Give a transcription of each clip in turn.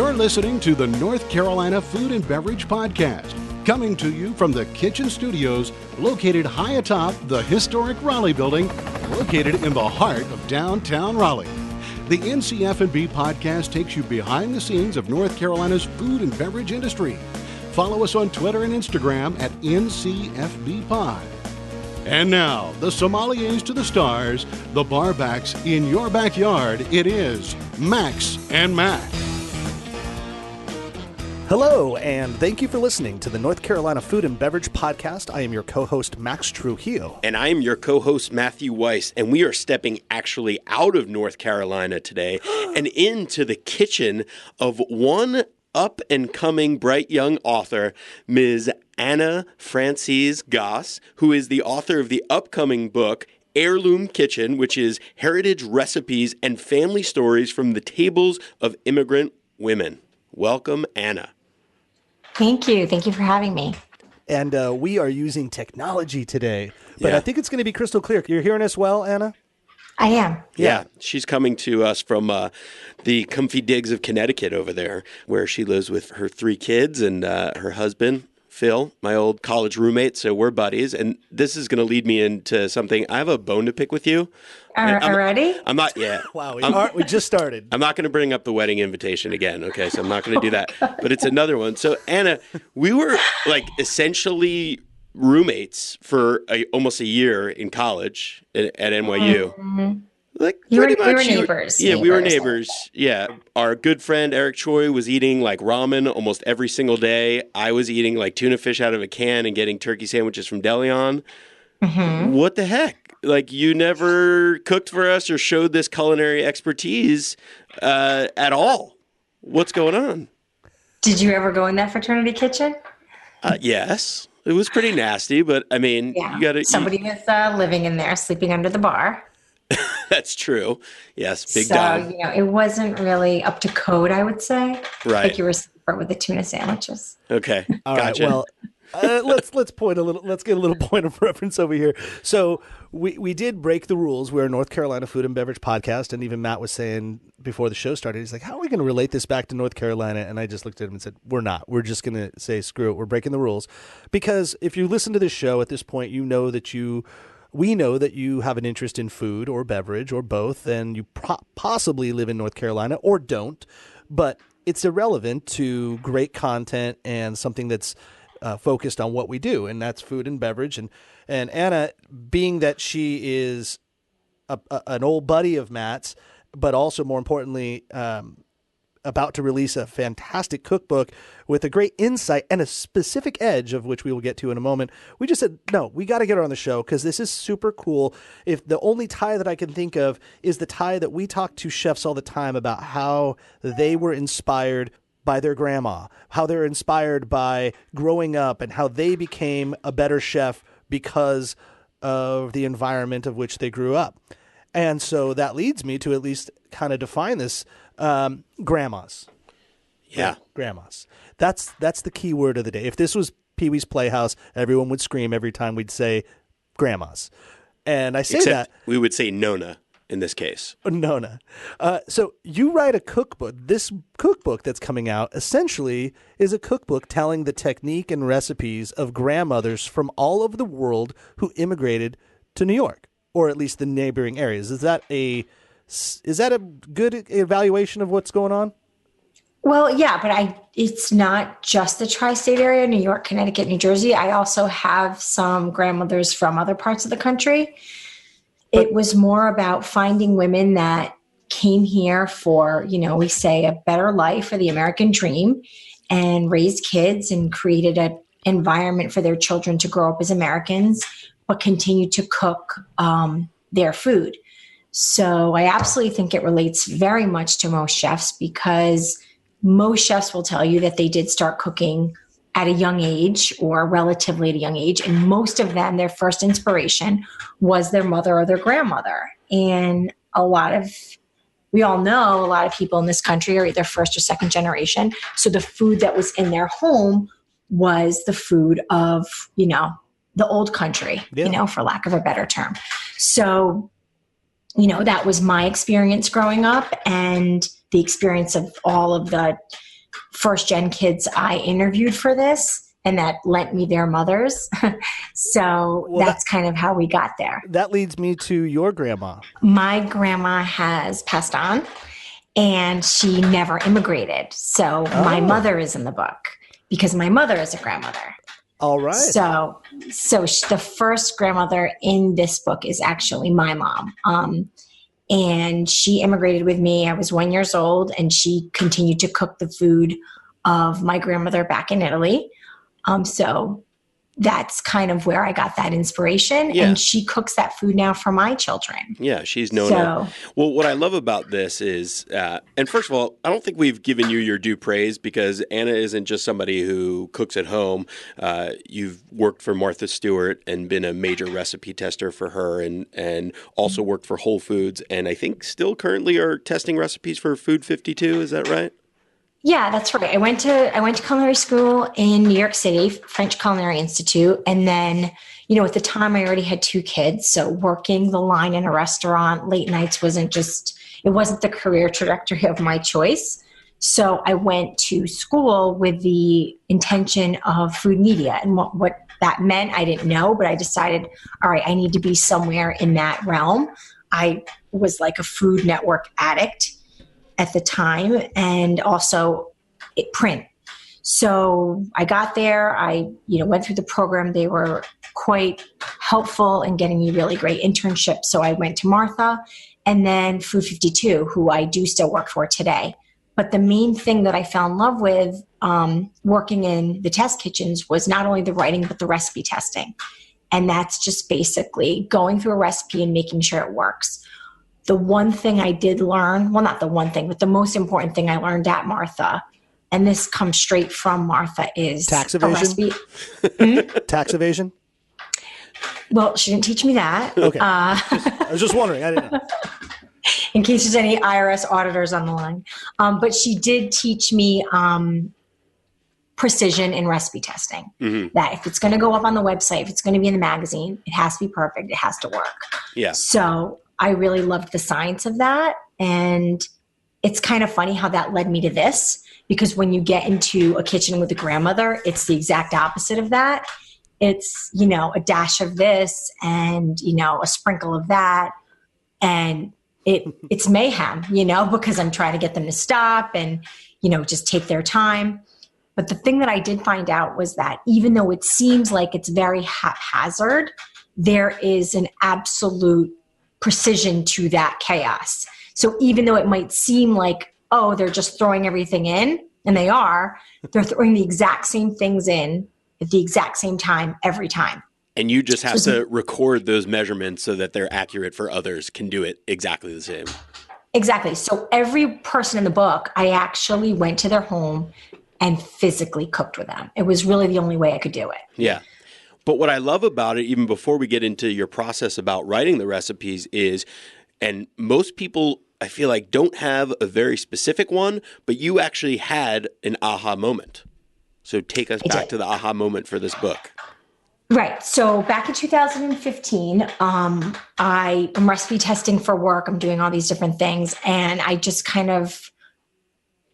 You're listening to the North Carolina Food and Beverage Podcast, coming to you from the Kitchen Studios, located high atop the historic Raleigh building, located in the heart of downtown Raleigh. The NC F&amp podcast takes you behind the scenes of North Carolina's food and beverage industry. Follow us on Twitter and Instagram at NCFBPod. And now, the sommeliers to the stars, the barbacks in your backyard. It is Max and Mac. Hello, and thank you for listening to the North Carolina Food and Beverage Podcast. I am your co-host, Max Trujillo. And I am your co-host, Matthew Weiss, and we are stepping actually out of North Carolina today and into the kitchen of one up-and-coming bright young author, Ms. Anna Francese Gass, who is the author of the upcoming book, Heirloom Kitchen, which is heritage recipes and family stories from the tables of immigrant women. Welcome, Anna. Thank you. Thank you for having me. And we are using technology today, but Yeah. I think it's going to be crystal clear. You're hearing us well, Anna? I am. Yeah, she's coming to us from the comfy digs of Connecticut over there, where she lives with her 3 kids and her husband, Phil, my old college roommate. So we're buddies. And this is going to lead me into something. I have a bone to pick with you. Already? I'm not yet. Wow, we just started. I'm not going to bring up the wedding invitation again. Okay, so I'm not going to do that. But it's another one. So Anna, we were like essentially roommates for almost a year in college at NYU. Mm-hmm. Like We were pretty much neighbors. Yeah, we were neighbors. Yeah. Our good friend Eric Choi was eating like ramen almost every single day. I was eating like tuna fish out of a can and getting turkey sandwiches from Delion. Mm-hmm. What the heck? Like, you never cooked for us or showed this culinary expertise at all. What's going on? Did you ever go in that fraternity kitchen? Yes. It was pretty nasty, but I mean, Yeah. you got to. Somebody was living in there, sleeping under the bar. That's true. Yes, big so, time. it wasn't really up to code, I would say. Right. Like you were sleeping with the tuna sandwiches. Okay. All right, Gotcha. well, let's get a little point of reference over here. So we did break the rules. We're a North Carolina Food and Beverage Podcast, and even Matt was saying before the show started, he's like, how are we going to relate this back to North Carolina? And I just looked at him and said, we're not. We're just going to say, screw it. We're breaking the rules. Because if you listen to this show at this point, we know that you have an interest in food or beverage or both, and you possibly live in North Carolina or don't, but it's irrelevant to great content and something that's focused on what we do, and that's food and beverage. And Anna, being that she is an old buddy of Matt's, but also more importantly, about to release a fantastic cookbook with a great insight and a specific edge, of which we will get to in a moment. We just said, no, we got to get her on the show because this is super cool. If the only tie that I can think of is the tie that we talk to chefs all the time about how they were inspired by their grandma, how they're inspired by growing up, and how they became a better chef because of the environment of which they grew up. And so that leads me to at least kind of define this. Grandmas. Yeah. Grandmas. That's the key word of the day. If this was Pee-wee's Playhouse, everyone would scream every time we'd say grandmas. And I say Except that. we would say Nona in this case. Nona. So you write a cookbook. This cookbook that's coming out essentially is a cookbook telling the technique and recipes of grandmothers from all over the world who immigrated to New York, or at least the neighboring areas. Is that a good evaluation of what's going on? Well, yeah, but it's not just the tri-state area, New York, Connecticut, New Jersey. I also have some grandmothers from other parts of the country. It was more about finding women that came here for, we say a better life, or the American dream, and raised kids and created an environment for their children to grow up as Americans, but continue to cook their food. So I absolutely think it relates very much to most chefs, because most chefs will tell you that they did start cooking at a young age or relatively at a young age. And most of them, their first inspiration was their mother or their grandmother. And we all know a lot of people in this country are either first or second generation. So the food that was in their home was the food of, the old country, for lack of a better term. So that was my experience growing up and the experience of all of the first gen kids I interviewed for this, and that lent me their mothers. So that's kind of how we got there. That leads me to your grandma. My grandma has passed on, and she never immigrated. So my mother is in the book because my mother is a grandmother. All right. So the first grandmother in this book is actually my mom. And she immigrated with me. I was 1 year old, and she continued to cook the food of my grandmother back in Italy. So that's kind of where I got that inspiration. Yeah. And she cooks that food now for my children. Yeah, she's known it. Well, what I love about this is, and first of all, I don't think we've given you your due praise because Anna isn't just somebody who cooks at home. You've worked for Martha Stewart and been a major recipe tester for her, and also worked for Whole Foods, and I think still currently are testing recipes for Food 52. Is that right? Yeah, that's right. I went to Culinary School in New York City, French Culinary Institute. And then, at the time I already had 2 kids. So working the line in a restaurant late nights wasn't the career trajectory of my choice. So I went to school with the intention of food media, and what that meant, I didn't know, but I decided, all right, I need to be somewhere in that realm. I was like a Food Network addict at the time, and also print. So I got there, I went through the program. They were quite helpful in getting me really great internships. So I went to Martha and then Food 52, who I do still work for today. But the main thing that I fell in love with working in the test kitchens was not only the writing, but the recipe testing. And that's just basically going through a recipe and making sure it works. The one thing I did learn, well, not the one thing, but the most important thing I learned at Martha, and this comes straight from Martha, is tax evasion. Tax evasion? Well, she didn't teach me that. Okay. I was just wondering. I didn't know. In case there's any IRS auditors on the line. But she did teach me precision in recipe testing. Mm-hmm. That if it's going to go up on the website, if it's going to be in the magazine, it has to be perfect. It has to work. Yeah. So I really loved the science of that. And it's kind of funny how that led me to this, because when you get into a kitchen with a grandmother, it's the exact opposite of that. It's, a dash of this and, a sprinkle of that. And it's mayhem, because I'm trying to get them to stop and, just take their time. But the thing that I did find out was that even though it seems like it's very haphazard, there is an absolute precision to that chaos. So even though it might seem like, oh, they're just throwing everything in, and they're throwing the exact same things in at the exact same time every time. And you just have to record those measurements so that they're accurate for others can do it exactly the same. Exactly. So every person in the book, I actually went to their home and physically cooked with them. It was really the only way I could do it. Yeah. But what I love about it, even before we get into your process about writing the recipes, is, and most people, I feel like, don't have a very specific one, but you actually had an aha moment. So take us back to the aha moment for this book. Right. So back in 2015, I am recipe testing for work. I'm doing all these different things. And I just kind of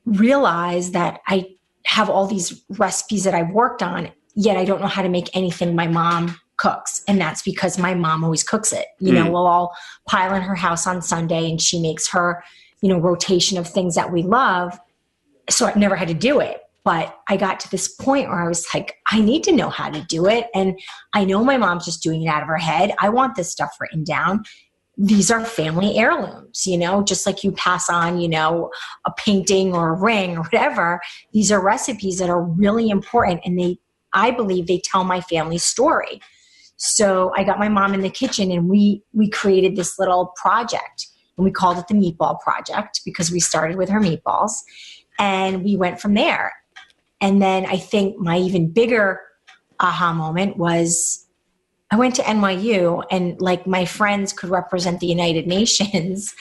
realized that I have all these recipes that I've worked on, yet I don't know how to make anything my mom cooks. And that's because my mom always cooks it. We'll all pile in her house on Sunday and she makes her, rotation of things that we love. So I never had to do it. But I got to this point where I was like, I need to know how to do it. And I know my mom's just doing it out of her head. I want this stuff written down. These are family heirlooms, just like you pass on, a painting or a ring or whatever. These are recipes that are really important. And I believe they tell my family's story. So I got my mom in the kitchen and we created this little project, and we called it the Meatball Project because we started with her meatballs and we went from there. And then I think my even bigger aha moment was I went to NYU, and like my friends could represent the United Nations,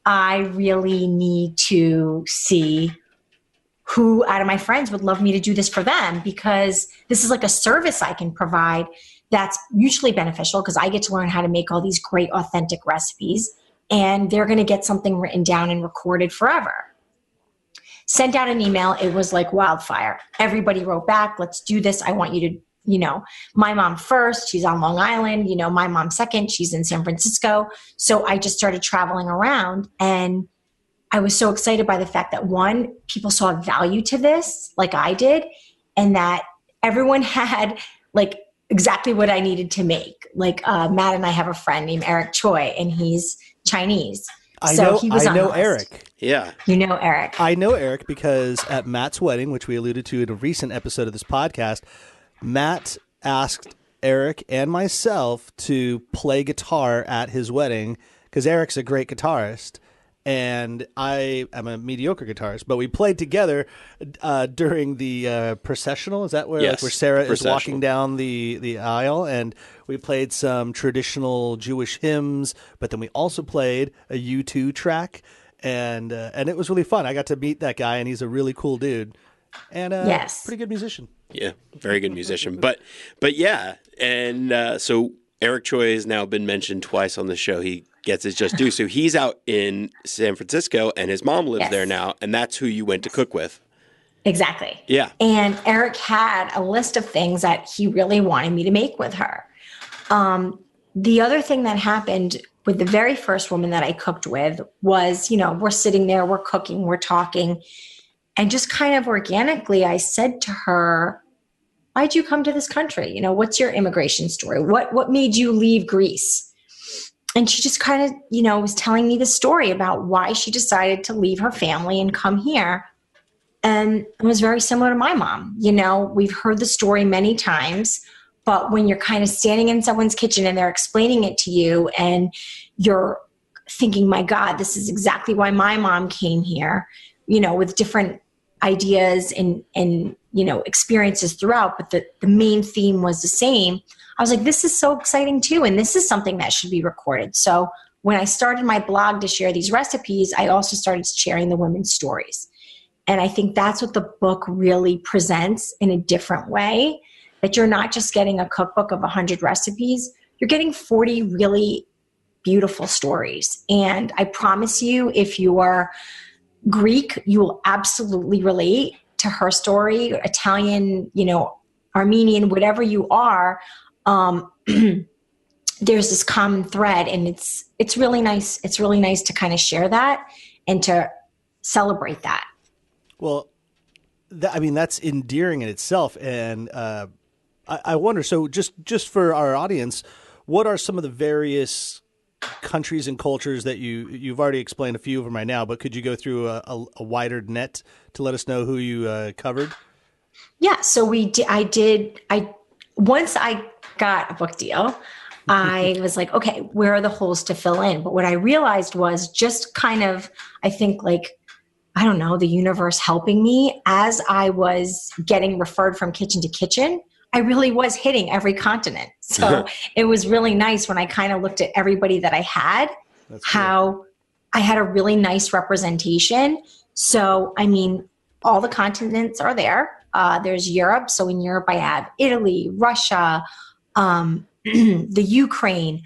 I really need to see who out of my friends would love me to do this for them, because this is like a service I can provide that's mutually beneficial because I get to learn how to make all these great authentic recipes. and they're going to get something written down and recorded forever. Sent out an email. It was like wildfire. Everybody wrote back, let's do this. I want you to, my mom first, she's on Long Island, my mom second, she's in San Francisco. So I just started traveling around, and I was so excited by the fact that, one, people saw value to this like I did, and that everyone had like exactly what I needed to make. Like Matt and I have a friend named Eric Choi, and he's Chinese. I know Eric. Yeah. You know Eric. I know Eric because at Matt's wedding, which we alluded to in a recent episode of this podcast, Matt asked Eric and myself to play guitar at his wedding because Eric's a great guitarist and I am a mediocre guitarist. But we played together during the processional. Is that where, yes, where Sarah is walking down the aisle? And we played some traditional Jewish hymns, but then we also played a U2 track, and it was really fun. I got to meet that guy, and he's a really cool dude, and yes, pretty good musician. Yeah, very good musician. But yeah, and so Eric Choi has now been mentioned twice on the show. He gets his just due. So he's out in San Francisco, and his mom lives there now, and that's who you went to cook with. Exactly. Yeah. And Eric had a list of things that he really wanted me to make with her. The other thing that happened with the very first woman that I cooked with was, we're sitting there, we're cooking, we're talking, and just kind of organically, I said to her, why'd you come to this country? What's your immigration story? What made you leave Greece? And she just kind of, was telling me the story about why she decided to leave her family and come here. And it was very similar to my mom. We've heard the story many times, but when you're kind of standing in someone's kitchen and they're explaining it to you and you're thinking, my God, this is exactly why my mom came here, with different ideas and experiences throughout, but the main theme was the same. I was like, this is so exciting too. And this is something that should be recorded. So when I started my blog to share these recipes, I also started sharing the women's stories. And I think that's what the book really presents in a different way, that you're not just getting a cookbook of 100 recipes, you're getting 40 really beautiful stories. And I promise you, if you are Greek, you will absolutely relate to her story, Italian, Armenian, whatever you are. There's this common thread, and it's really nice. It's really nice to kind of share that and to celebrate that. Well, that's endearing in itself. And I wonder, so just for our audience, what are some of the various countries and cultures that you've already explained a few of them right now, but could you go through a wider net to let us know who you covered? Yeah. So once I got a book deal, I was like, okay, where are the holes to fill in? But what I realized was just kind of, I think the universe helping me as I was getting referred from kitchen to kitchen. I really was hitting every continent. So it was really nice when I kind of looked at everybody that I had, how I had a really nice representation. So, all the continents are there. There's Europe. So in Europe, I have Italy, Russia, the Ukraine,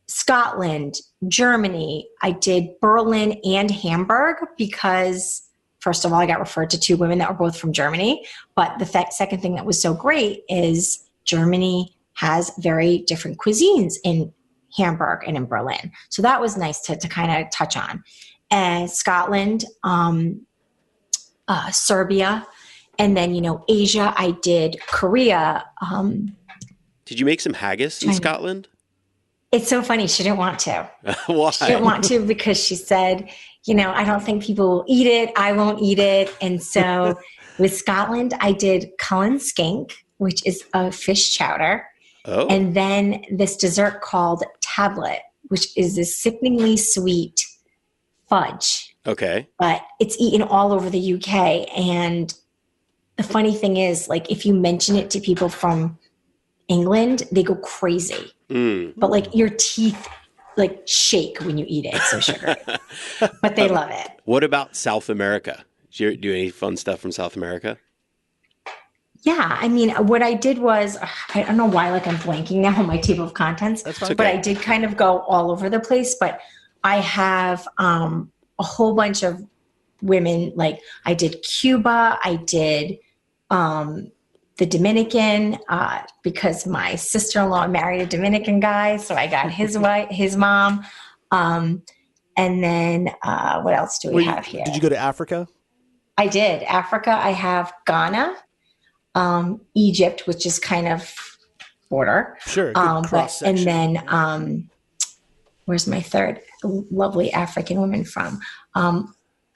Scotland, Germany. I did Berlin and Hamburg because, first of all, I got referred to two women that were both from Germany. But the second thing that was so great is Germany has very different cuisines in Hamburg and in Berlin. So that was nice to kind of touch on. And Scotland, Serbia, and then, Asia, I did Korea. Did you make some haggis in Scotland? It's so funny. She didn't want to. Why? She didn't want to because she said, I don't think people will eat it. I won't eat it. And so with Scotland, I did Cullen skink, which is a fish chowder. Oh. And then this dessert called tablet, which is this sickeningly sweet fudge. Okay. But it's eaten all over the UK. And the funny thing is, if you mention it to people from England, they go crazy. But your teeth shake when you eat it. It's so sugary. But they love it. What about South America? Did you do any fun stuff from South America? Yeah, I mean, what I did was, I don't know why, like I'm blanking now on my table of contents, That's fine. but I did kind of go all over the place. But I have a whole bunch of women, like I did Cuba, I did the Dominican, because my sister-in-law married a Dominican guy, so I got his wife, his mom. And then what else do we have here? Did you go to Africa? I did. Africa, I have Ghana. Egypt, which is kind of border. Sure. And then where's my third lovely African woman from?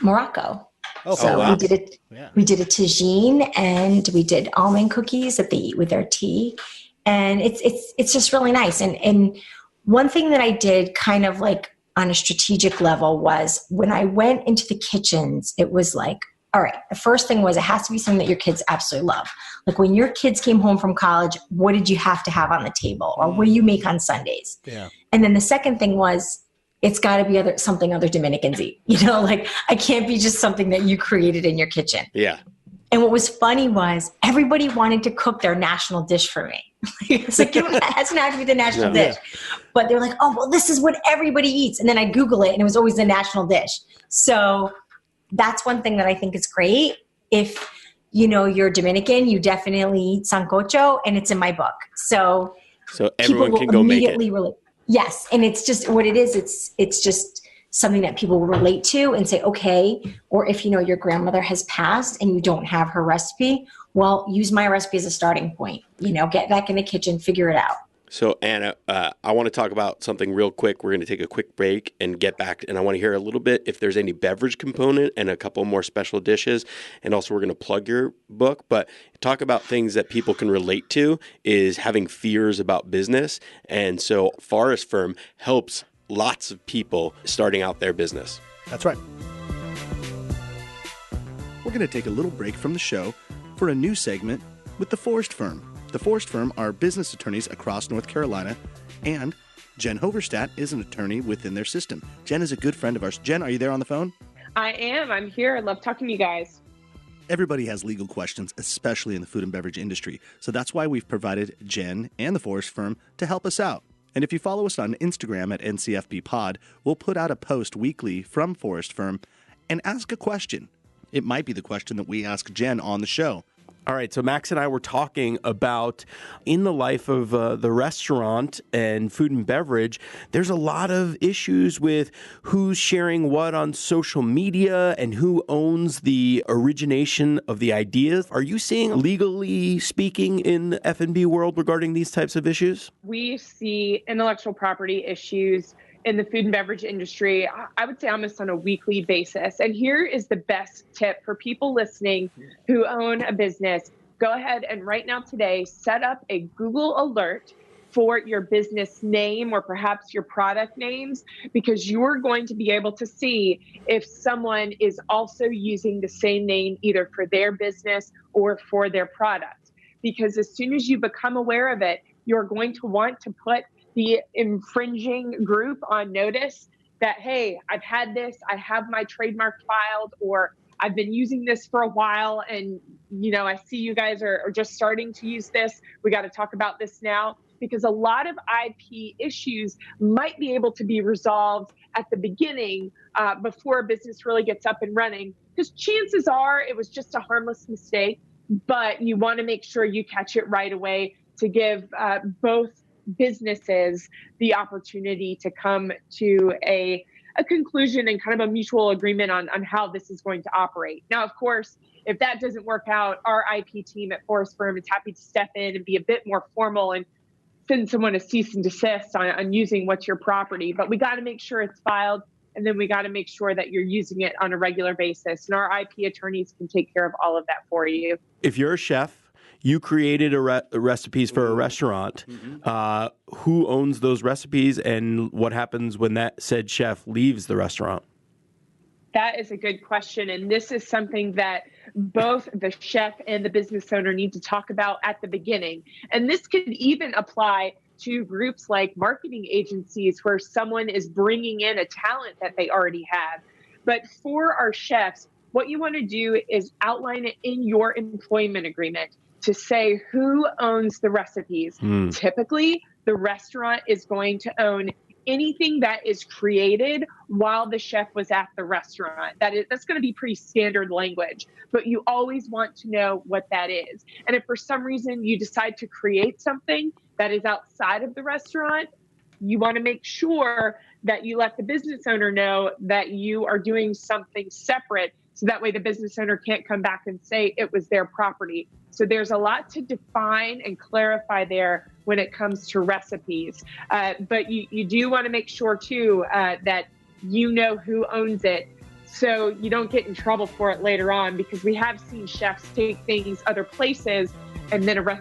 Morocco. Oh, so wow. we did it. Yeah. We did a tagine, and we did almond cookies that they eat with their tea, and it's just really nice. And one thing that I did kind of like on a strategic level was when I went into the kitchens, it was like, all right, the first thing was it has to be something that your kids absolutely love. Like when your kids came home from college, what did you have to have on the table? Or what do you make on Sundays? Yeah. And then the second thing was it's got to be something other Dominicans eat. You know, like I can't be just something that you created in your kitchen. Yeah. And what was funny was everybody wanted to cook their national dish for me. It's like, it doesn't have to be the national dish. But they're like, oh, well, this is what everybody eats. And then I Google it, and it was always the national dish. So that's one thing that I think is great. If, you're Dominican, you definitely eat sancocho, and it's in my book. So everyone can go make it. Relate. Yes. And it's just what it is. It's just something that people will relate to and say, okay. Or if, your grandmother has passed and you don't have her recipe, well, use my recipe as a starting point, get back in the kitchen, figure it out. So, Anna, I want to talk about something real quick. We're going to take a quick break and get back. And I want to hear a little bit if there's any beverage component and a couple more special dishes. And also we're going to plug your book. But talk about things that people can relate to is having fears about business. And so Forest Firm helps lots of people starting out their business. That's right. We're going to take a little break from the show for a new segment with the Forest Firm. The Forest Firm are business attorneys across North Carolina, and Jen Hoverstadt is an attorney within their system. Jen is a good friend of ours. Jen, are you there on the phone? I am. I'm here. I love talking to you guys. Everybody has legal questions, especially in the food and beverage industry. So that's why we've provided Jen and the Forest Firm to help us out. And if you follow us on Instagram at NCFB Pod, we'll put out a post weekly from Forest Firm and ask a question. It might be the question that we ask Jen on the show. All right, so Max and I were talking about in the life of the restaurant and food and beverage, there's a lot of issues with who's sharing what on social media and who owns the origination of the ideas. Are you seeing, legally speaking, in the F&B world regarding these types of issues? We see intellectual property issues in the food and beverage industry, I would say almost on a weekly basis. And here is the best tip for people listening who own a business. Go ahead and right now today, set up a Google alert for your business name or perhaps your product names, because you're going to be able to see if someone is also using the same name either for their business or for their product. Because as soon as you become aware of it, you're going to want to put the infringing group on notice that, hey, I've had this, I have my trademark filed, or I've been using this for a while, and I see you guys are just starting to use this. We got to talk about this now, because a lot of IP issues might be able to be resolved at the beginning before a business really gets up and running, because chances are it was just a harmless mistake, but you want to make sure you catch it right away to give both businesses the opportunity to come to a conclusion and kind of a mutual agreement on how this is going to operate. Now, of course, if that doesn't work out, our IP team at Forest Firm is happy to step in and be a bit more formal and send someone a cease and desist on using what's your property. But we got to make sure it's filed, and then we got to make sure that you're using it on a regular basis. And our IP attorneys can take care of all of that for you. If you're a chef, you created recipes for a restaurant. Who owns those recipes, and what happens when that said chef leaves the restaurant? That is a good question. And this is something that both the chef and the business owner need to talk about at the beginning. And this could even apply to groups like marketing agencies where someone is bringing in a talent that they already have. But for our chefs, what you want to do is outline it in your employment agreement. to say who owns the recipes. Typically, the restaurant is going to own anything that is created while the chef was at the restaurant. That's going to be pretty standard language, but you always want to know what that is. And if for some reason you decide to create something that is outside of the restaurant, you want to make sure that you let the business owner know that you are doing something separate, so that way the business owner can't come back and say it was their property. So there's a lot to define and clarify there when it comes to recipes. But you do want to make sure too that you know who owns it, so you don't get in trouble for it later on, because we have seen chefs take things other places and then a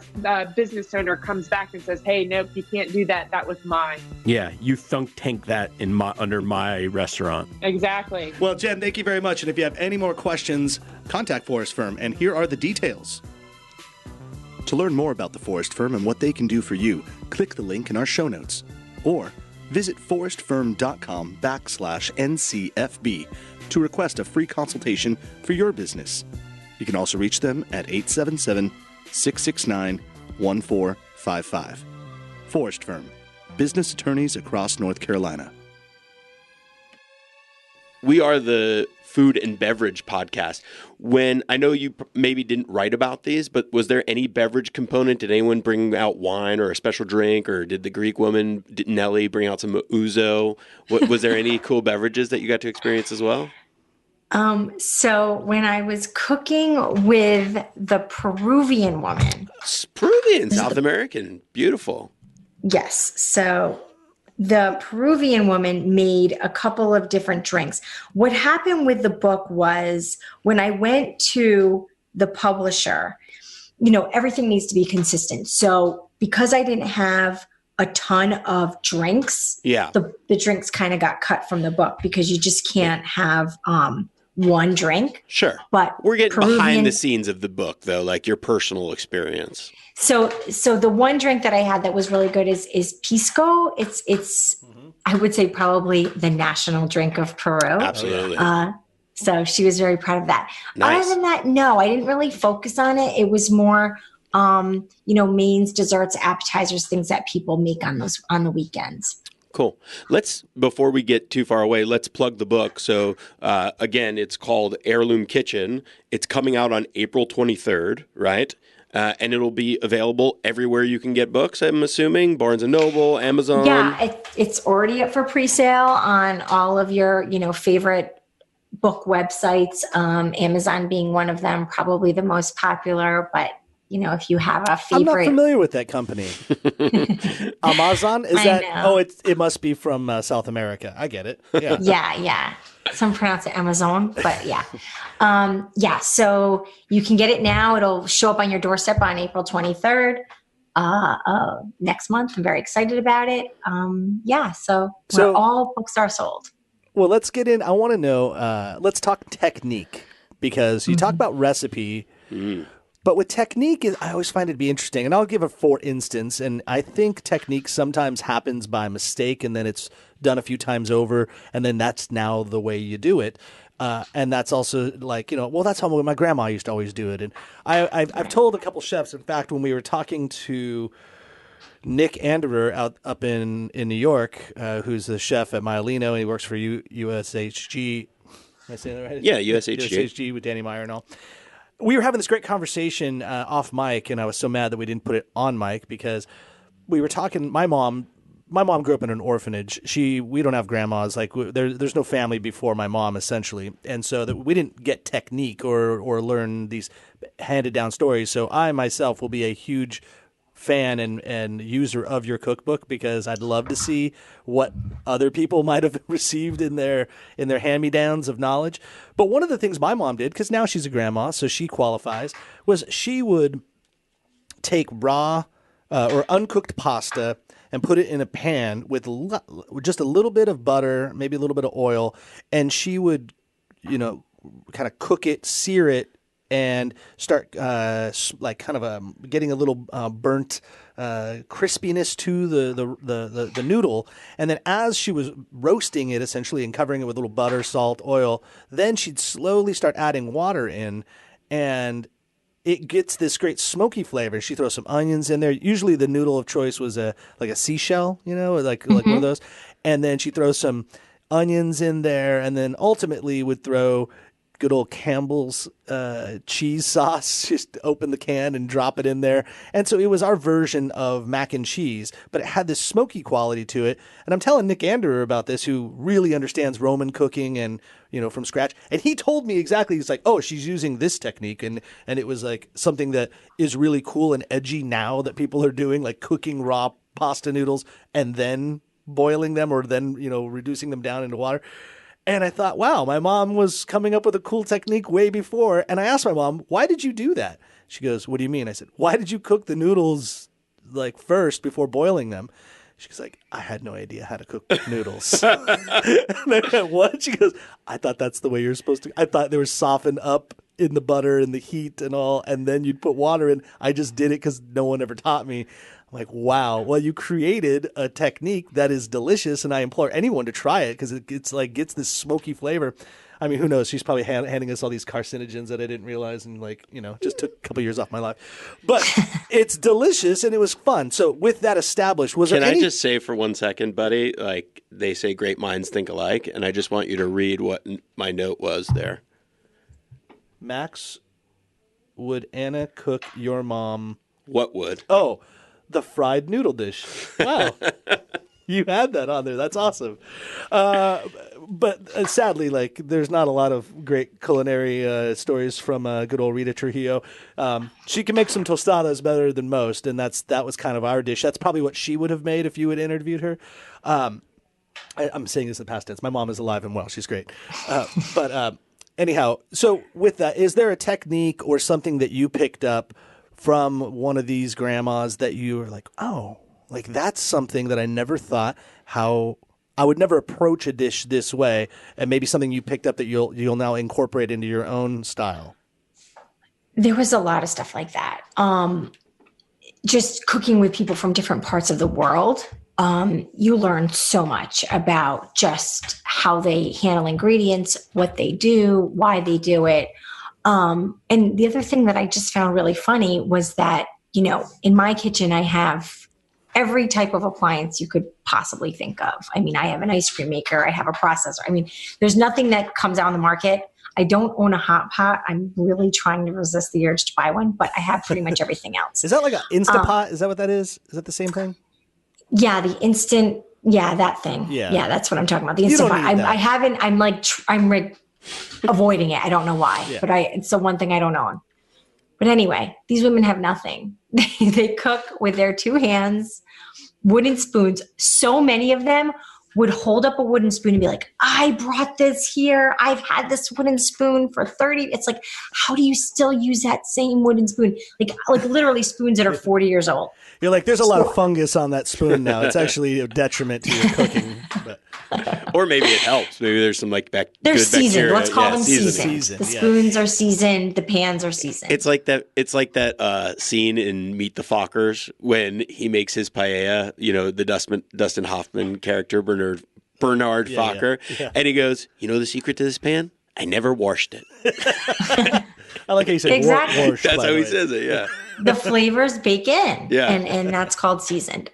business owner comes back and says, hey, nope, you can't do that. That was mine. Yeah, you thunk tank that under my restaurant. Exactly. Well, Jen, thank you very much. And if you have any more questions, contact Forest Firm. And here are the details. To learn more about the Forest Firm and what they can do for you, click the link in our show notes. Or visit forestfirm.com/NCFB to request a free consultation for your business. You can also reach them at 877-669-1455. Forest Firm, business attorneys across North Carolina. We are the food and beverage podcast. When I know you maybe didn't write about these, but was there any beverage component? Did anyone bring out wine or a special drink, or did the Greek woman Nellie bring out some ouzo? Was there any cool beverages that you got to experience as well? So when I was cooking with the Peruvian woman. Peruvian, South American, beautiful. Yes. So the Peruvian woman made a couple of different drinks. What happened with the book was, when I went to the publisher, everything needs to be consistent. So because I didn't have a ton of drinks, the drinks kind of got cut from the book, because you just can't have one drink. Sure. But we're getting behind the scenes of the book, though, like your personal experience. So the one drink that I had that was really good is pisco. It's I would say probably the national drink of Peru. Absolutely. So she was very proud of that. Nice. Other than that, no, I didn't really focus on it. It was more, mains, desserts, appetizers, things that people make on the weekends. Cool. Before we get too far away, let's plug the book. So again, it's called Heirloom Kitchen. It's coming out on April 23rd, right? And it'll be available everywhere you can get books, I'm assuming. Barnes & Noble, Amazon. Yeah, it's already up for pre-sale on all of your, favorite book websites. Amazon being one of them, probably the most popular. But, if you have a favorite. I'm not familiar with that company. Amazon? Is that? Oh, it must be from South America. I get it. Yeah. Yeah. Some pronounce it Amazon, but yeah. So you can get it now. It'll show up on your doorstep on April 23rd next month. I'm very excited about it. So all books are sold. Well, let's get in. I want to know, let's talk technique, because you talk about recipe, but with technique, I always find it to be interesting. And I'll give a for instance, and I think technique sometimes happens by mistake, and then it's done a few times over, and then that's now the way you do it. And that's also like, that's how my grandma used to always do it. And I've told a couple chefs, in fact, when we were talking to Nick Anderer up in New York, who's the chef at Maialino, and he works for USHG. Am I saying that right? Yeah, USHG. USHG with Danny Meyer and all. We were having this great conversation off mic, and I was so mad that we didn't put it on mic, because we were talking. My mom grew up in an orphanage. We don't have grandmas. Like there's no family before my mom, essentially, and so that we didn't get technique or learn these handed down stories. So I myself will be a huge fan and user of your cookbook, because I'd love to see what other people might have received in their hand-me-downs of knowledge. But one of the things my mom did, because now she's a grandma, so she qualifies, was she would take raw or uncooked pasta and put it in a pan with just a little bit of butter, maybe a little bit of oil, and she would, kind of cook it, sear it, and start getting a little burnt crispiness to the noodle. And then as she was roasting it, essentially, and covering it with a little butter, salt, oil, then she'd slowly start adding water in, and it gets this great smoky flavor. She throws some onions in there. Usually the noodle of choice was like a seashell, like one of those. And then she throws some onions in there, and then ultimately would throw good old Campbell's cheese sauce. Just open the can and drop it in there. And so it was our version of mac and cheese, but it had this smoky quality to it. And I'm telling Nick Anderer about this, who really understands Roman cooking and, from scratch. And he told me exactly, he's like, oh, she's using this technique. And it was like something that is really cool and edgy now that people are doing, like cooking raw pasta noodles and then boiling them, or then, reducing them down into water. And I thought, wow, my mom was coming up with a cool technique way before. And I asked my mom, why did you do that? She goes, what do you mean? I said, why did you cook the noodles like first before boiling them? She's like, I had no idea how to cook noodles. And I went, what? She goes, I thought that's the way you're supposed to. I thought they were softened up in the butter and the heat and all, and then you'd put water in. I just did it because no one ever taught me. I'm like, wow. Well, you created a technique that is delicious, and I implore anyone to try it because it's like gets this smoky flavor. I mean, who knows? She's probably handing us all these carcinogens that I didn't realize, and just took a couple years off my life. But it's delicious, and it was fun. So with that established, was Can there I just say for 1 second, buddy? Like they say, great minds think alike, and I just want you to read what my note was there. Max, would Anna cook your mom? What would? Oh, the fried noodle dish. Wow. You had that on there. That's awesome. But sadly, there's not a lot of great culinary stories from good old Rita Trujillo. She can make some tostadas better than most, and that was kind of our dish. That's probably what she would have made if you had interviewed her. I'm saying this in the past tense. My mom is alive and well. She's great. Anyhow, so with that, is there a technique or something that you picked up from one of these grandmas that you were like, oh, like that's something that I never thought how I would never approach a dish this way, and maybe something you picked up that you'll now incorporate into your own style? There was a lot of stuff like that. Just cooking with people from different parts of the world. You learn so much about just how they handle ingredients, what they do, why they do it. And the other thing that I just found really funny was that, in my kitchen, I have every type of appliance you could possibly think of. I mean, I have an ice cream maker. I have a processor. I mean, there's nothing that comes out on the market. I don't own a hot pot. I'm really trying to resist the urge to buy one, but I have pretty much everything else. Is that like an Instapot? Is that what that is? Is that the same thing? Yeah, the instant. Yeah, that thing. Yeah, that's what I'm talking about. The Instant Pot. I haven't. I'm avoiding it. I don't know why, but it's the one thing I don't own. But anyway, these women have nothing. They cook with their two hands, wooden spoons. So many of them would hold up a wooden spoon and be like, I brought this here. I've had this wooden spoon for 30. It's like, how do you still use that same wooden spoon? Like literally spoons that are 40 years old. You're like, there's a lot of fungus on that spoon now. It's actually a detriment to your cooking. But. Or maybe it helps. Maybe there's some they're good seasoned. bacteria. Let's call them seasoned. The spoons are seasoned. The pans are seasoned. It's like that scene in Meet the Fockers when he makes his paella. The Dustin Hoffman character, Bernard Focker, and he goes, "The secret to this pan? I never washed it." I like how you said exactly. Wash, that's how he says it. Yeah. The flavors bake in. Yeah. And that's called seasoned.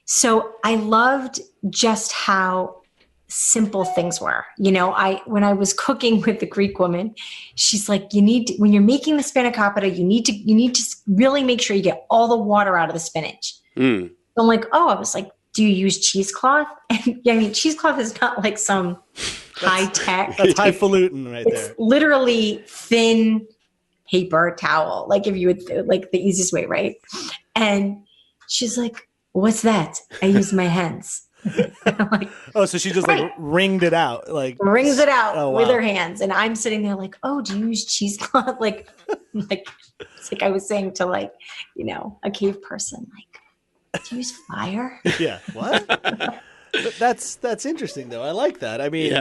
So I loved just how simple things were. When I was cooking with the Greek woman, she's like, when you're making the spanakopita, you need to really make sure you get all the water out of the spinach. So I'm like, I was like, do you use cheesecloth? And cheesecloth is not like some high tech. That's highfalutin right there. It's literally thin paper towel. Like if you would, like the easiest way, right? And she's like, what's that? I use my hands. I'm like, so she just wringed it out, wrings it out with her hands. And I'm sitting there like, oh, do you use cheesecloth? Like it's like I was saying to a cave person, do you use fire? Yeah. What? That's interesting though. I like that. I mean,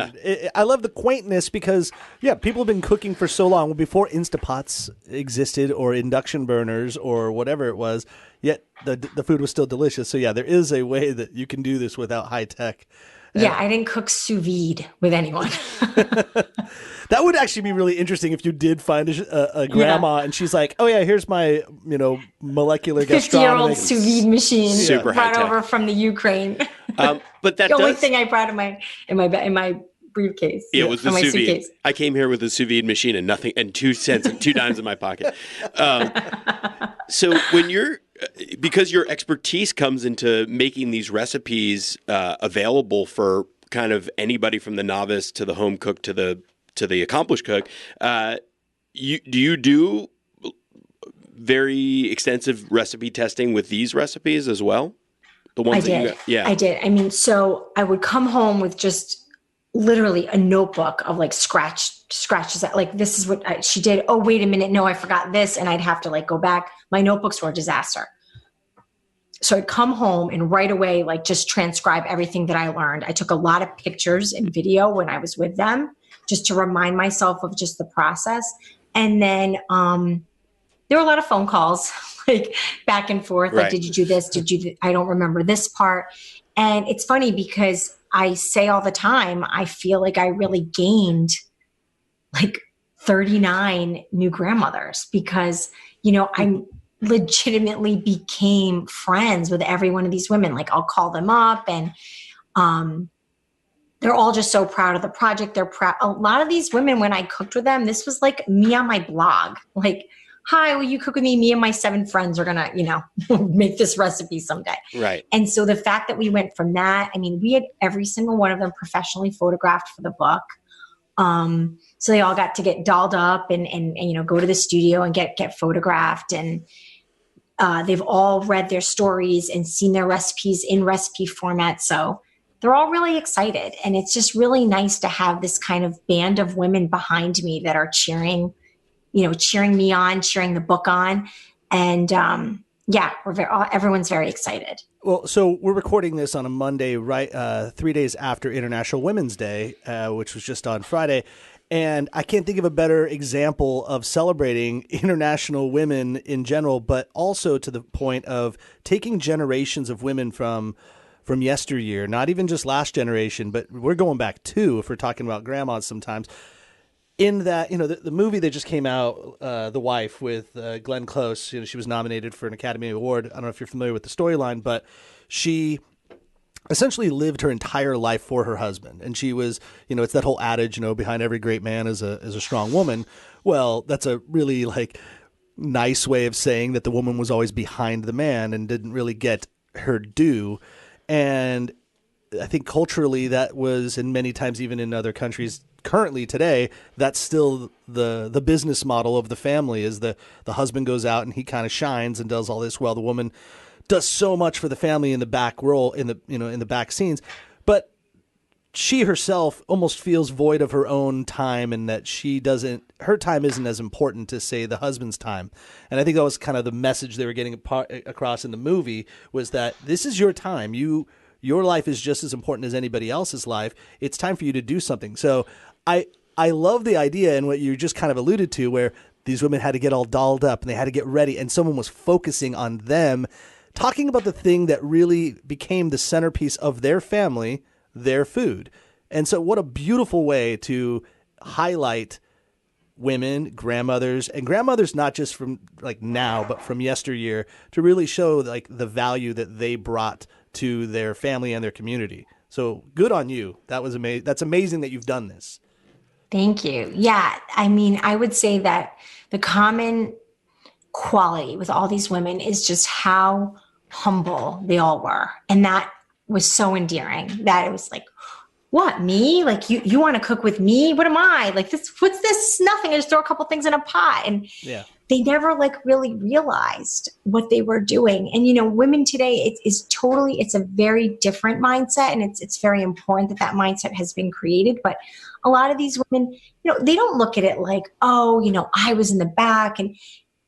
I love the quaintness because people have been cooking for so long before Instapots existed or induction burners or whatever it was. Yet the food was still delicious. So there is a way that you can do this without high tech. I didn't cook sous vide with anyone. That would actually be really interesting if you did find a grandma and she's like, oh yeah, here's my, molecular 50-year-old sous vide machine Super brought high-tech. over from the Ukraine. But that The only does. thing I brought in my briefcase. It was the my sous vide. suitcase. I came here with a sous vide machine and nothing, and 2 cents and 2 dimes in my pocket. So because your expertise comes into making these recipes available for kind of anybody from the novice to the home cook to the accomplished cook, do you do very extensive recipe testing with these recipes as well? The ones I did. I mean, so I would come home with just literally a notebook of like scratches that like, this is what she did. Oh, wait a minute. No, I forgot this. And I'd have to like go back. My notebooks were a disaster. So I'd come home and right away, like just transcribe everything that I learned. I took a lot of pictures and video when I was with them just to remind myself of just the process. And then there were a lot of phone calls, like back and forth. Like, did you do this? I don't remember this part. And it's funny because I say all the time, I feel like I really gained like 39 new grandmothers because, I legitimately became friends with every one of these women. Like I'll call them up and they're all just so proud of the project. They're proud. A lot of these women, when I cooked with them, this was like me on my blog. Like, hi, will you cook with me? Me and my 7 friends are going to, make this recipe someday. Right. And so the fact that we went from that, I mean, we had every single one of them professionally photographed for the book. So they all got to get dolled up and go to the studio and get photographed. And they've all read their stories and seen their recipes in recipe format. So they're all really excited. And it's just really nice to have this kind of band of women behind me that are cheering me on, cheering the book on. And everyone's very excited. Well, so we're recording this on a Monday, right? 3 days after International Women's Day, which was just on Friday. And I can't think of a better example of celebrating international women in general, but also to the point of taking generations of women from yesteryear, not even just last generation, but we're going back too, if we're talking about grandmas sometimes. In that, the movie that just came out, The Wife with Glenn Close, she was nominated for an Academy Award. I don't know if you're familiar with the storyline, but she essentially lived her entire life for her husband. And she was, it's that whole adage, behind every great man is a strong woman. Well, that's a really nice way of saying that the woman was always behind the man and didn't really get her due. And I think culturally that was, and many times even in other countries currently today, that's still the business model of the family is the husband goes out and he kind of shines and does all this while the woman does so much for the family in the back role, in the back scenes. But she herself almost feels void of her own time, and that her time isn't as important to, say, the husband's time. And I think that was kind of the message they were getting across in the movie, was that this is your time. Your life is just as important as anybody else's life. It's time for you to do something. So I love the idea, and what you just kind of alluded to, where these women had to get all dolled up and they had to get ready, and someone was focusing on them, talking about the thing that really became the centerpiece of their family, their food. And so what a beautiful way to highlight women, grandmothers, and grandmothers not just from now, but from yesteryear, to really show the value that they brought to their family and their community. So good on you. That was amazing. That's amazing that you've done this. Thank you. Yeah. I mean, I would say that the common quality with all these women is just how humble they all were. And that was so endearing, that it was like, what, me? Like, you want to cook with me? What am I? Like, what's this? Nothing. I just throw a couple things in a pot. And they never really realized what they were doing. And, women today, it's a very different mindset. And it's very important that mindset has been created. But a lot of these women, they don't look at it like, oh, I was in the back, and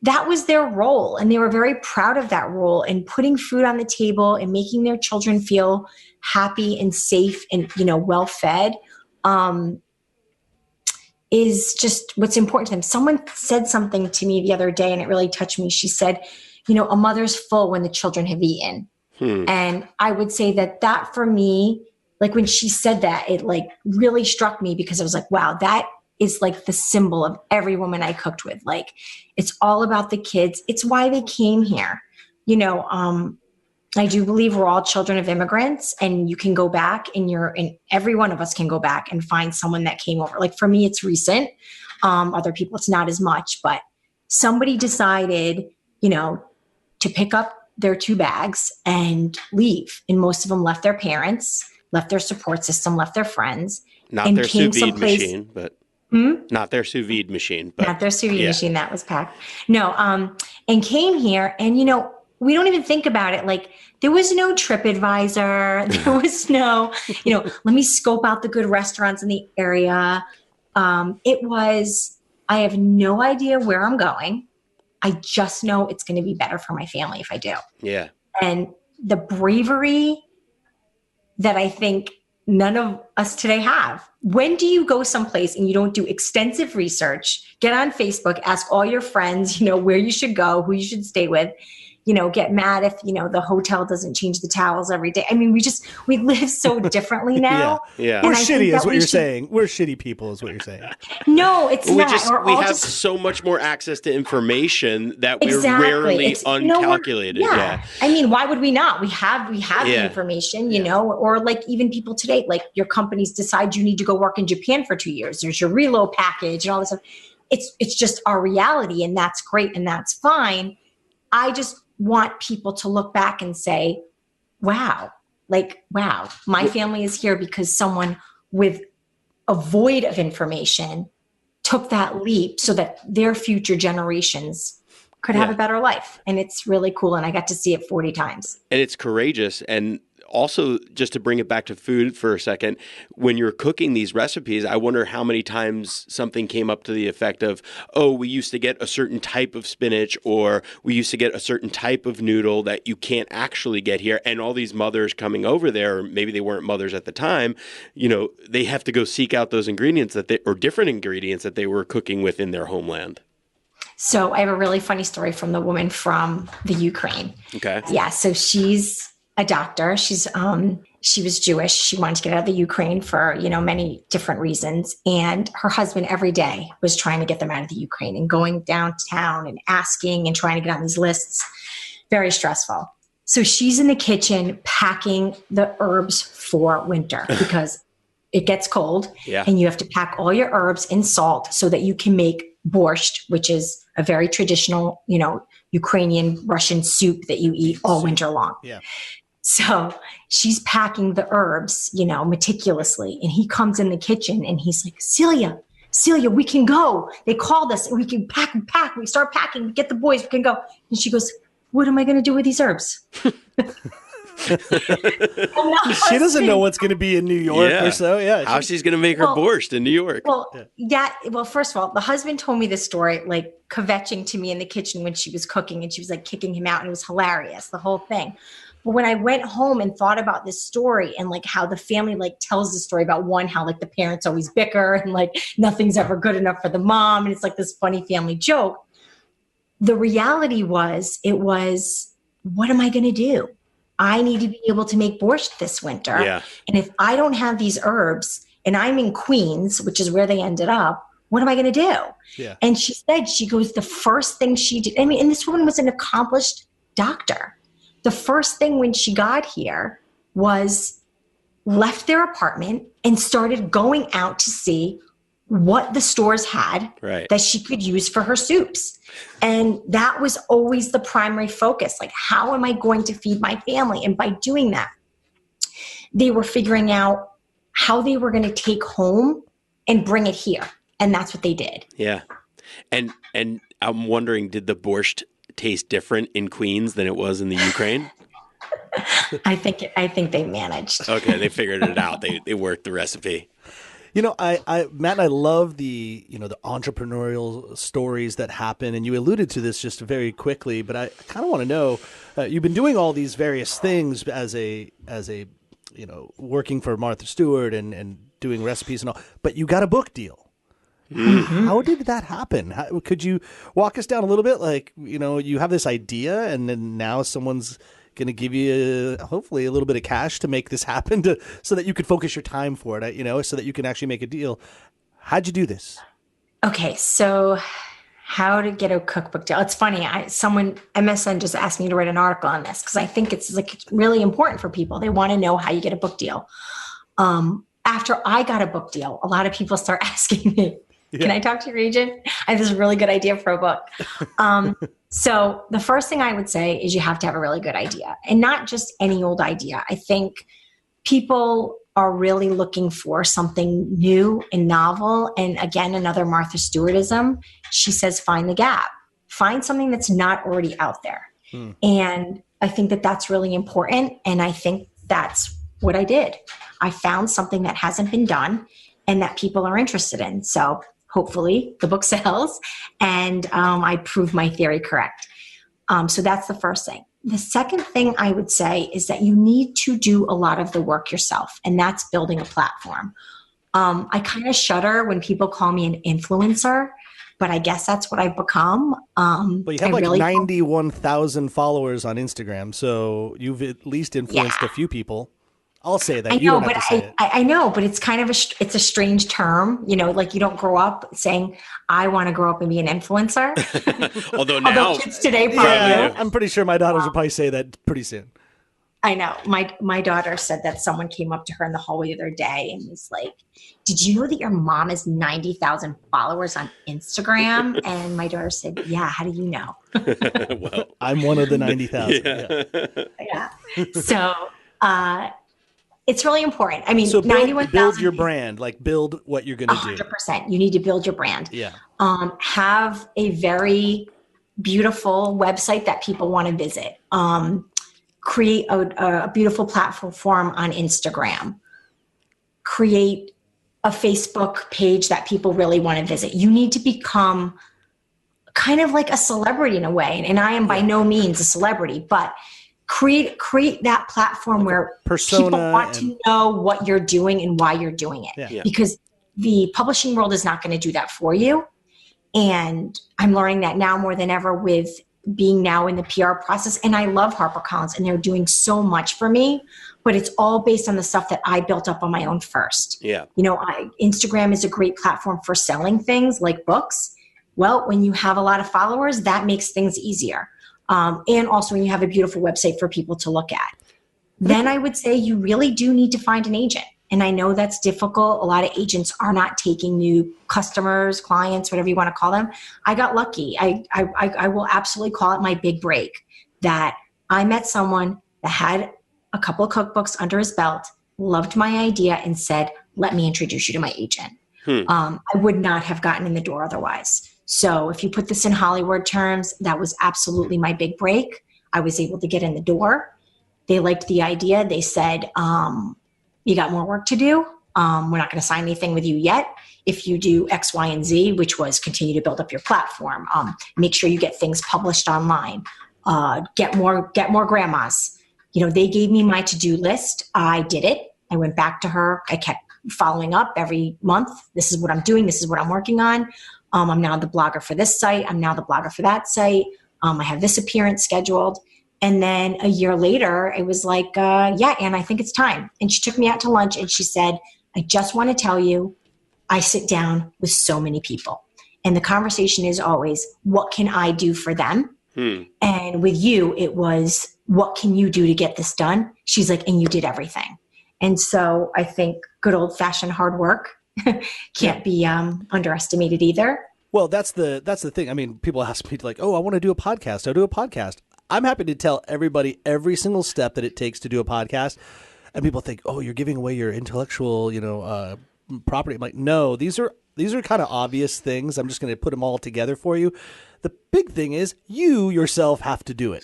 that was their role. And they were very proud of that role, and putting food on the table and making their children feel happy and safe and, well fed, is just what's important to them. Someone said something to me the other day, and it really touched me. She said, a mother's full when the children have eaten. And I would say that for me, when she said that, it really struck me, because I was like, wow, that is like the symbol of every woman I cooked with. Like, it's all about the kids. It's why they came here. You know, I do believe we're all children of immigrants, and you can go back and every one of us can go back and find someone that came over. Like for me, it's recent. Other people, it's not as much, but somebody decided, you know, to pick up their 2 bags and leave. And most of them left their parents, left their support system, left their friends. Not their sous vide machine, but not their sous vide machine, but not their sous vide machine that was packed. No, and came here, and you know, we don't even think about it. Like, there was no TripAdvisor. There was no, you know, let me scope out the good restaurants in the area. It was, I have no idea where I'm going. I just know it's going to be better for my family if I do. Yeah. And the bravery that I think none of us today have. When do you go someplace and you don't do extensive research, get on Facebook, ask all your friends, you know, where you should go, who you should stay with, you know, get mad if, you know, the hotel doesn't change the towels every day. I mean, we live so differently now. Yeah. We're shitty is what you're saying. We're shitty people is what you're saying. No, it's not. We have so much more access to information that we're rarely uncalculated. Yeah. I mean, why would we not? We have the information, you know, or like even people today, like your companies decide you need to go work in Japan for 2 years. There's your reload package and all this stuff. It's just our reality, and that's great and that's fine. I just want people to look back and say, wow, my family is here because someone with a void of information took that leap so that their future generations could have a better life. And it's really cool. And I got to see it 40 times. And it's courageous. And also, just to bring it back to food for a second, when you're cooking these recipes, I wonder how many times something came up to the effect of, oh, we used to get a certain type of spinach, or we used to get a certain type of noodle that you can't actually get here. And all these mothers coming over there, or maybe they weren't mothers at the time, you know, they have to go seek out those ingredients or different ingredients that they were cooking with in their homeland. So I have a really funny story from the woman from the Ukraine. Okay. Yeah. So she's a doctor. She was Jewish. She wanted to get out of the Ukraine for, you know, many different reasons. And her husband every day was trying to get them out of the Ukraine and going downtown and asking and trying to get on these lists. Very stressful. So she's in the kitchen packing the herbs for winter because it gets cold and you have to pack all your herbs in salt so that you can make borscht, which is a very traditional, you know, Ukrainian Russian soup that you eat all winter long. Yeah. So she's packing the herbs, you know, meticulously. And he comes in the kitchen and he's like, Celia, we can go. They called us and we can pack. We start packing, we get the boys, we can go. And she goes, what am I going to do with these herbs? She doesn't know what's going to be in New York or so. Yeah. How she's going to make her borscht in New York. Well, first of all, the husband told me this story, like kvetching to me in the kitchen when she was cooking, and she was like kicking him out, and it was hilarious, the whole thing. But when I went home and thought about this story and like how the family like tells the story about how like the parents always bicker and like nothing's ever good enough for the mom. And it's like this funny family joke. The reality was, what am I going to do? I need to be able to make borscht this winter. Yeah. And if I don't have these herbs and I'm in Queens, which is where they ended up, what am I going to do? Yeah. And she said, the first thing she did, and this woman was an accomplished doctor. The first thing when she got here was left their apartment and started going out to see what the stores had that she could use for her soups. And that was always the primary focus. Like, how am I going to feed my family? And by doing that, they were figuring out how they were going to take home and bring it here. And that's what they did. Yeah. And I'm wondering, did the borscht taste different in Queens than it was in the Ukraine? I think they managed. Okay, they figured it out. They worked the recipe. You know, Matt and I love the entrepreneurial stories that happen, and you alluded to this just very quickly, but I kind of want to know, you've been doing all these various things as a working for Martha Stewart and doing recipes and all, but you got a book deal. Mm-hmm. How did that happen? Could you walk us down a little bit? Like, you know, you have this idea and then now someone's going to give you hopefully a little bit of cash to make this happen so that you could focus your time for it, so that you can actually make a deal. How'd you do this? Okay, so how to get a cookbook deal. It's funny. MSN just asked me to write an article on this because I think it's really important for people. They want to know how you get a book deal. After I got a book deal, a lot of people start asking me, can I talk to your agent? I have this really good idea for a book. So the first thing I would say is you have to have a really good idea, and not just any old idea. I think people are really looking for something new and novel. And again, another Martha Stewartism. She says, find the gap. Find something that's not already out there. And I think that that's really important. And I think that's what I did. I found something that hasn't been done and that people are interested in. So hopefully the book sells and I prove my theory correct. So that's the first thing. The second thing I would say is that you need to do a lot of the work yourself, and that's building a platform. I kind of shudder when people call me an influencer, but I guess that's what I've become. But you have 91,000 followers on Instagram, so you've at least influenced a few people. I'll say that. I know, but it's kind of it's a strange term, like you don't grow up saying, I want to grow up and be an influencer. Although kids today probably do. I'm pretty sure my daughters will probably say that pretty soon. I know. My daughter said that someone came up to her in the hallway the other day and was like, did you know that your mom has 90,000 followers on Instagram? And my daughter said, yeah, how do you know? Well, I'm one of the 90,000. Yeah. So, it's really important. I mean, so 91,000. Build your brand, build what you're going to do. 100%. You need to build your brand. Yeah. Have a very beautiful website that people want to visit. Create a beautiful platform on Instagram. Create a Facebook page that people really want to visit. You need to become kind of like a celebrity in a way. And I am by no means a celebrity, but create that platform where people want to know what you're doing and why you're doing it. Yeah. Because the publishing world is not going to do that for you. And I'm learning that now more than ever with being now in the PR process. And I love HarperCollins and they're doing so much for me, but it's all based on the stuff that I built up on my own first. Yeah. Instagram is a great platform for selling things like books. Well, when you have a lot of followers, that makes things easier. And also when you have a beautiful website for people to look at. Then I would say you really do need to find an agent. And I know that's difficult. A lot of agents are not taking new customers, clients, whatever you want to call them. I got lucky. I will absolutely call it my big break that I met someone that had a couple of cookbooks under his belt, loved my idea and said, let me introduce you to my agent. I would not have gotten in the door otherwise. So if you put this in Hollywood terms, that was absolutely my big break. I was able to get in the door. They liked the idea. They said, you got more work to do. We're not going to sign anything with you yet. If you do X, Y, and Z, which was continue to build up your platform, make sure you get things published online, get more grandmas. They gave me my to-do list. I did it. I went back to her. I kept following up every month. This is what I'm doing. This is what I'm working on. I'm now the blogger for this site. I'm now the blogger for that site. I have this appearance scheduled. And then a year later, it was like, Anne, I think it's time. And she took me out to lunch and she said, I just want to tell you, I sit down with so many people. And the conversation is always, what can I do for them? And with you, it was, what can you do to get this done? She's like, and you did everything. And so I think good old fashioned hard work can't be underestimated either. Well, that's the thing. I mean, people ask me I want to do a podcast. I'll do a podcast. I'm happy to tell everybody every single step that it takes to do a podcast. And people think, oh, you're giving away your intellectual, property. I'm like, no, these are kind of obvious things. I'm just going to put them all together for you. The big thing is you yourself have to do it.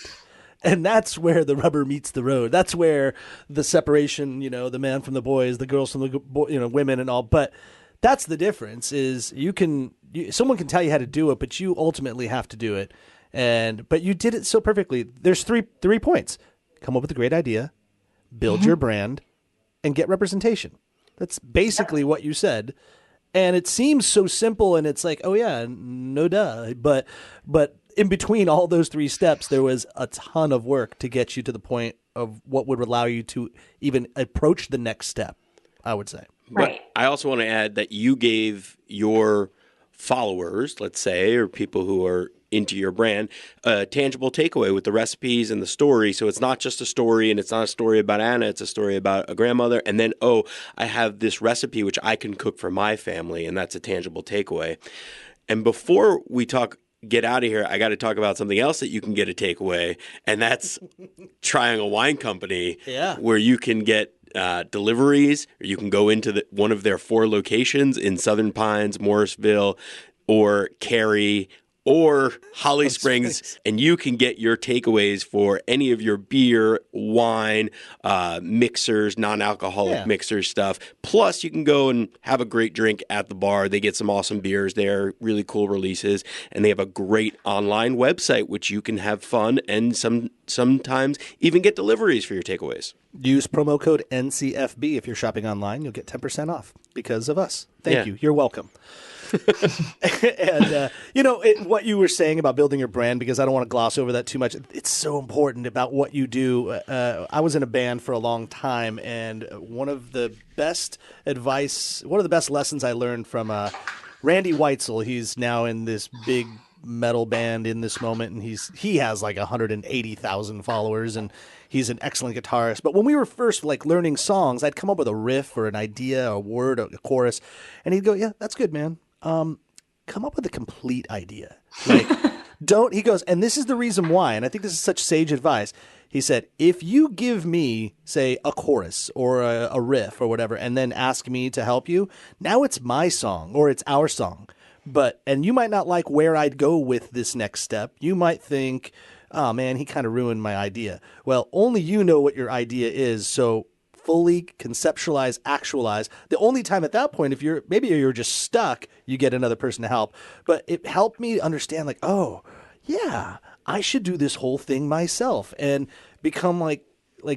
And that's where the rubber meets the road. That's where the separation, the man from the boys, the girls from the women and all. But that's the difference is someone can tell you how to do it, but you ultimately have to do it. But you did it so perfectly. There's three points. Come up with a great idea, build your brand, and get representation. That's basically what you said. And it seems so simple and it's like, oh yeah, no duh. But in between all those three steps, there was a ton of work to get you to the point of what would allow you to even approach the next step, I would say. But I also want to add that you gave your followers, let's say, or people who are into your brand, a tangible takeaway with the recipes and the story. So it's not just a story, and it's not a story about Anna, it's a story about a grandmother. And then, I have this recipe which I can cook for my family, and that's a tangible takeaway. And before we get out of here, I got to talk about something else that you can get a takeaway, and that's trying a wine company where you can get deliveries, or you can go into one of their 4 locations in Southern Pines, Morrisville, or Cary, or Holly Springs, and you can get your takeaways for any of your beer, wine, mixers, non-alcoholic mixers stuff. Plus, you can go and have a great drink at the bar. They get some awesome beers there, really cool releases, and they have a great online website which you can have fun and sometimes even get deliveries for your takeaways. Use promo code NCFB if you're shopping online. You'll get 10% off because of us. Thank you. You're welcome. And, what you were saying about building your brand, because I don't want to gloss over that too much. It's so important about what you do. I was in a band for a long time, and one of the best lessons I learned from Randy Weitzel. He's now in this big metal band in this moment, and he has like 180,000 followers, and he's an excellent guitarist. But when we were first learning songs, I'd come up with a riff or an idea, a word, a chorus, and he'd go, "Yeah, that's good, man. Come up with a complete idea. He goes, and this is the reason why, and I think this is such sage advice." He said, if you give me, say, a chorus or a riff or whatever, and then ask me to help you, now it's my song or it's our song. And you might not like where I'd go with this next step. You might think, oh man, he kind of ruined my idea. Well, only you know what your idea is. So fully conceptualize, actualize. The only time at that point, if you're just stuck, you get another person to help. But it helped me understand I should do this whole thing myself and become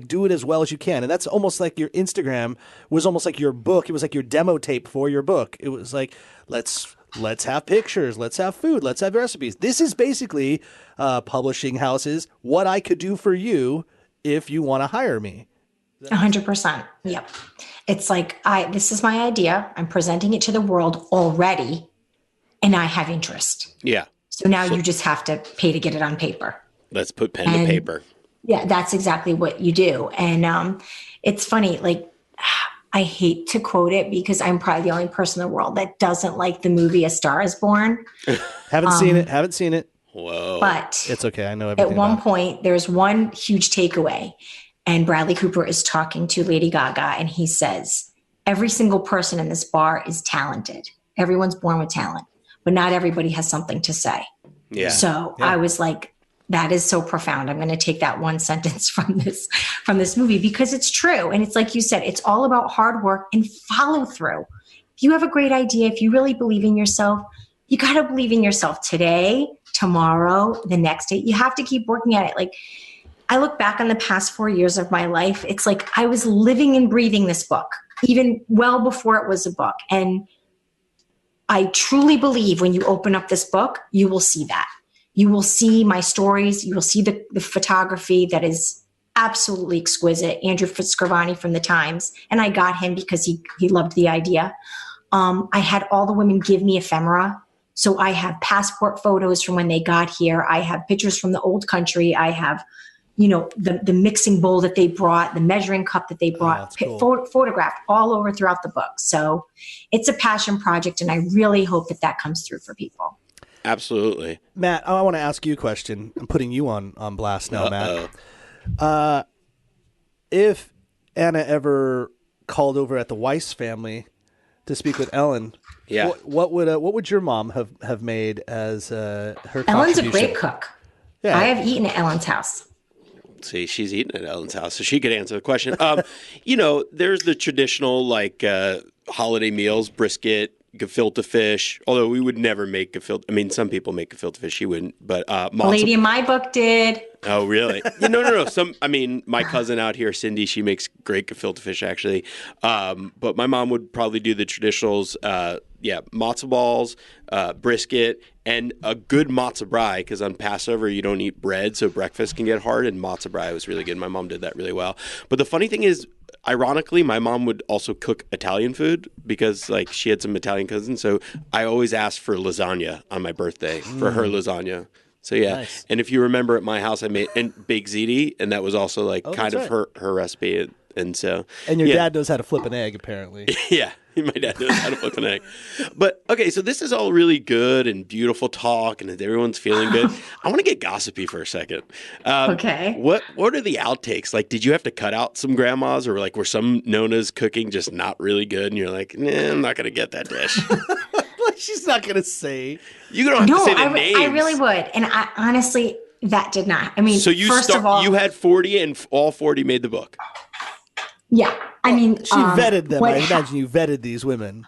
do it as well as you can. And that's almost like your Instagram was almost like your book. It was like your demo tape for your book. It was like, let's have pictures, let's have food, let's have recipes. This is basically publishing houses, what I could do for you if you want to hire me. 100%. Yep. It's like, this is my idea. I'm presenting it to the world already, and I have interest. Yeah. So now you just have to pay to get it on paper. Let's put pen to paper. Yeah, that's exactly what you do. And it's funny, I hate to quote it because I'm probably the only person in the world that doesn't like the movie A Star is Born. Haven't seen it. Whoa. But it's okay. I know everything. At one point, there's one huge takeaway. And Bradley Cooper is talking to Lady Gaga, and he says, every single person in this bar is talented. Everyone's born with talent, but not everybody has something to say. Yeah. So I was like, that is so profound. I'm going to take that one sentence from this movie because it's true. And it's like you said, it's all about hard work and follow through. If you have a great idea, if you really believe in yourself, you got to believe in yourself today, tomorrow, the next day. You have to keep working at it. I look back on the past 4 years of my life. It's like I was living and breathing this book, even well before it was a book. And I truly believe when you open up this book, you will see that. You will see my stories. You will see the photography that is absolutely exquisite. Andrew Scrivani from the Times. And I got him because he loved the idea. I had all the women give me ephemera. So I have passport photos from when they got here. I have pictures from the old country. I have the mixing bowl that they brought, the measuring cup that they brought, cool. Photographed all over throughout the book. So it's a passion project, and I really hope that comes through for people. Absolutely. Matt, I want to ask you a question. I'm putting you on blast now, Matt. If Anna ever called over at the Weiss family to speak with Ellen, what would your mom have made as her Ellen's a great cook. Yeah. I have eaten at Ellen's house. See, she's eaten at Ellen's house, so she could answer the question. There's the traditional holiday meals, brisket, gefilte fish. Although we would never make gefilte. I mean, some people make gefilte fish. She wouldn't, but the lady in my book did. Oh, really? No. My cousin out here, Cindy, she makes great gefilte fish actually. But my mom would probably do the traditionals. matzo balls, brisket, and a good matzo brie, because on Passover you don't eat bread, so breakfast can get hard, and matzo brie was really good. My mom did that really well. But the funny thing is, ironically, my mom would also cook Italian food because like she had some Italian cousins, so I always asked for lasagna on my birthday for her lasagna. So yeah, Nice. And if you remember at my house, I made baked ziti, and that was also like kind of right. her recipe. And so, And your dad knows how to flip an egg, apparently. yeah, my dad knows how to flip an egg. But okay, so this is all really good and beautiful talk, and everyone's feeling good. I want to get gossipy for a second. Okay. What are the outtakes? Like, did you have to cut out some grandmas, or like were some Nona's cooking just not really good, and you're like, nah, I'm not gonna get that dish. She's not going to say. You don't have to say the names. I really would. And I honestly, that did not. I mean, So you first of all, you had 40, and all 40 made the book. yeah. I mean, She vetted them. what I imagine you vetted these women.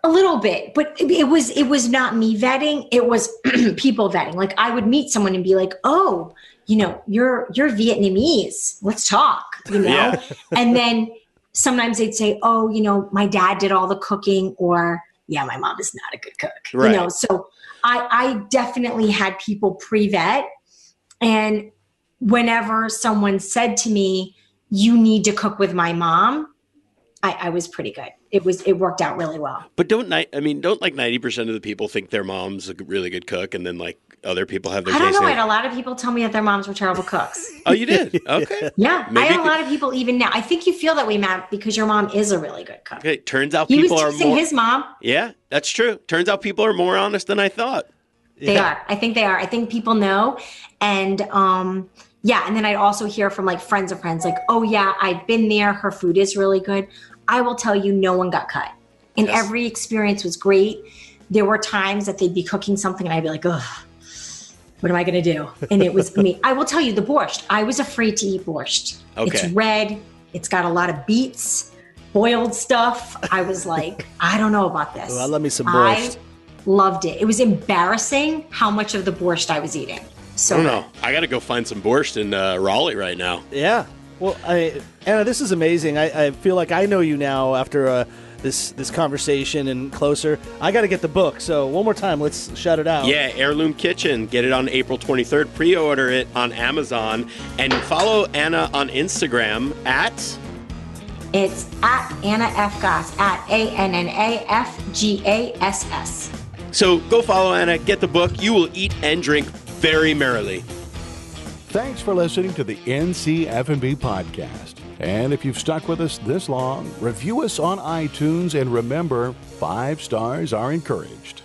a little bit, but it was not me vetting. It was people vetting. Like I would meet someone and be like, oh, you're Vietnamese. Let's talk, Yeah. And then sometimes they'd say, oh, my dad did all the cooking, or yeah, my mom is not a good cook, Right. So I definitely had people pre-vet. And whenever someone said to me, you need to cook with my mom, I was pretty good. It worked out really well. But don't like 90% of the people think their mom's a really good cook, and then like other people have their I don't taste know. in I it. had a lot of people tell me that their moms were terrible cooks. Oh, you did? Okay. Yeah. Maybe I had you a lot of people even now. I think you feel that way, Matt, because your mom is a really good cook. Okay. Turns out He was people are teasing more. his mom. Yeah, that's true. Turns out people are more honest than I thought. They are. I think they are. I think people know. And yeah. And then I'd also hear from like friends of friends, like, oh yeah, I've been there. Her food is really good. I will tell you, no one got cut. And Yes. every experience was great. There were times that they'd be cooking something and I'd be like, ugh, what am I going to do? And it was me. I will tell you, the borscht, I was afraid to eat borscht. Okay. It's red. It's got a lot of beets, boiled stuff. I was like, I don't know about this. Oh, I love me some I borscht. loved it. It was embarrassing how much of the borscht I was eating. So I don't know. I got to go find some borscht in Raleigh right now. Yeah. Well, Anna, this is amazing. I feel like I know you now after this conversation and closer. I got to get the book. So one more time, let's shout it out. Yeah, Heirloom Kitchen. Get it on April 23rd. Pre-order it on Amazon. And follow Anna on Instagram at... it's at Anna F. Gass, at ANNAFGASS. So go follow Anna. Get the book. You will eat and drink very merrily. Thanks for listening to the NC F&B podcast. And if you've stuck with us this long, review us on iTunes, and remember, 5 stars are encouraged.